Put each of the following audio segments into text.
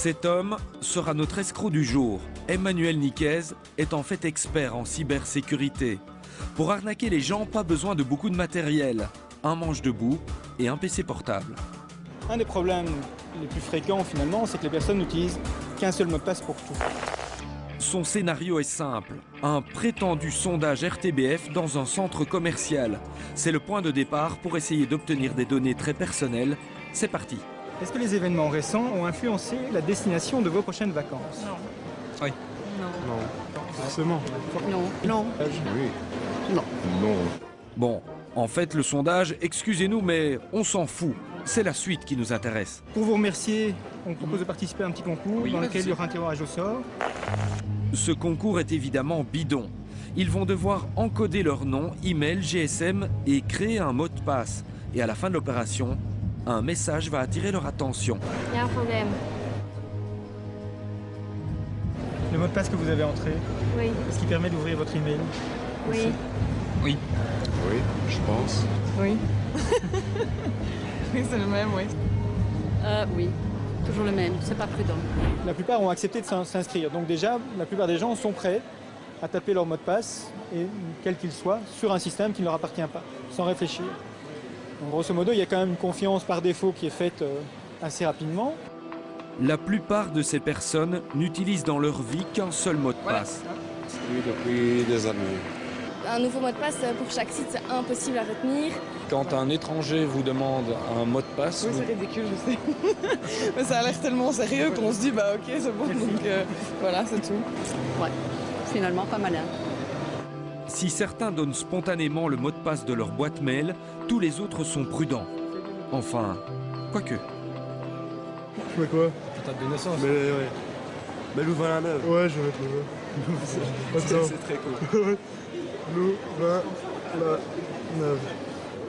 Cet homme sera notre escroc du jour. Emmanuel Niquez est en fait expert en cybersécurité. Pour arnaquer les gens, pas besoin de beaucoup de matériel. Un manche debout et un PC portable. Un des problèmes les plus fréquents finalement, c'est que les personnes n'utilisent qu'un seul mot de passe pour tout. Son scénario est simple. Un prétendu sondage RTBF dans un centre commercial. C'est le point de départ pour essayer d'obtenir des données très personnelles. C'est parti. Est-ce que les événements récents ont influencé la destination de vos prochaines vacances? Non. Oui. Non. Non. Forcément. Non. Non. Oui. Non. Non. Bon, en fait, le sondage, excusez-nous, mais on s'en fout. C'est la suite qui nous intéresse. Pour vous remercier, on propose de participer à un petit concours dans lequel il y aura un tirage au sort. Ce concours est évidemment bidon. Ils vont devoir encoder leur nom, email, GSM et créer un mot de passe. Et à la fin de l'opération, un message va attirer leur attention. Il y a un problème. Le mot de passe que vous avez entré, Oui. est-ce qu'il permet d'ouvrir votre email? Oui. Oui, je pense. Oui. Oui, c'est le même, oui. Oui, toujours le même, c'est pas prudent. La plupart ont accepté de s'inscrire. Donc déjà, la plupart des gens sont prêts à taper leur mot de passe, et quel qu'il soit, sur un système qui ne leur appartient pas, sans réfléchir. Donc, grosso modo, il y a quand même une confiance par défaut qui est faite assez rapidement. La plupart de ces personnes n'utilisent dans leur vie qu'un seul mot de passe. Oui, depuis des années. Un nouveau mot de passe pour chaque site, c'est impossible à retenir. Quand un étranger vous demande un mot de passe, Oui, c'est ridicule, je sais. Mais ça a l'air tellement sérieux qu'on se dit, bah ok, c'est bon, donc voilà, c'est tout. Ouais, finalement pas malin. Si certains donnent spontanément le mot de passe de leur boîte mail, tous les autres sont prudents. Enfin, quoique. Mais quoi? Ta date de naissance. Mais ouais. Mais Louvain-la-Neuve. Ouais, je vais mettre le C'est très cool. Louvain-la-Neuve.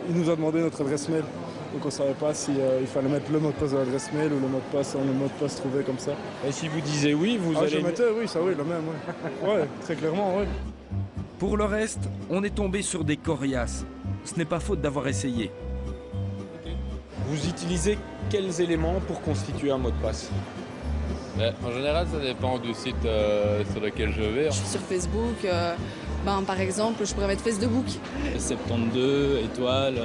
Il nous a demandé notre adresse mail. Donc on ne savait pas s'il fallait mettre le mot de passe de l'adresse mail ou le mot de passe trouvé comme ça. et si vous disiez oui, vous Je allez... mettais, oui, ça oui, le même, ouais. Ouais, très clairement, ouais. Pour le reste, on est tombé sur des coriaces. Ce n'est pas faute d'avoir essayé. Vous utilisez quels éléments pour constituer un mot de passe? En général, ça dépend du site sur lequel je vais. Je suis sur Facebook, par exemple, je pourrais mettre Facebook. 72 étoiles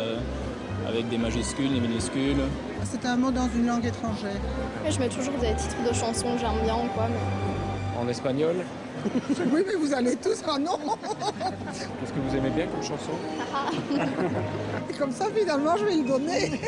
avec des majuscules, des minuscules. C'est un mot dans une langue étrangère. Je mets toujours des titres de chansons que j'aime bien ou quoi. Mais... En espagnol? Oui, mais vous allez tous, ah non. Qu'est-ce que vous aimez bien comme chanson? Comme ça, finalement, je vais le donner.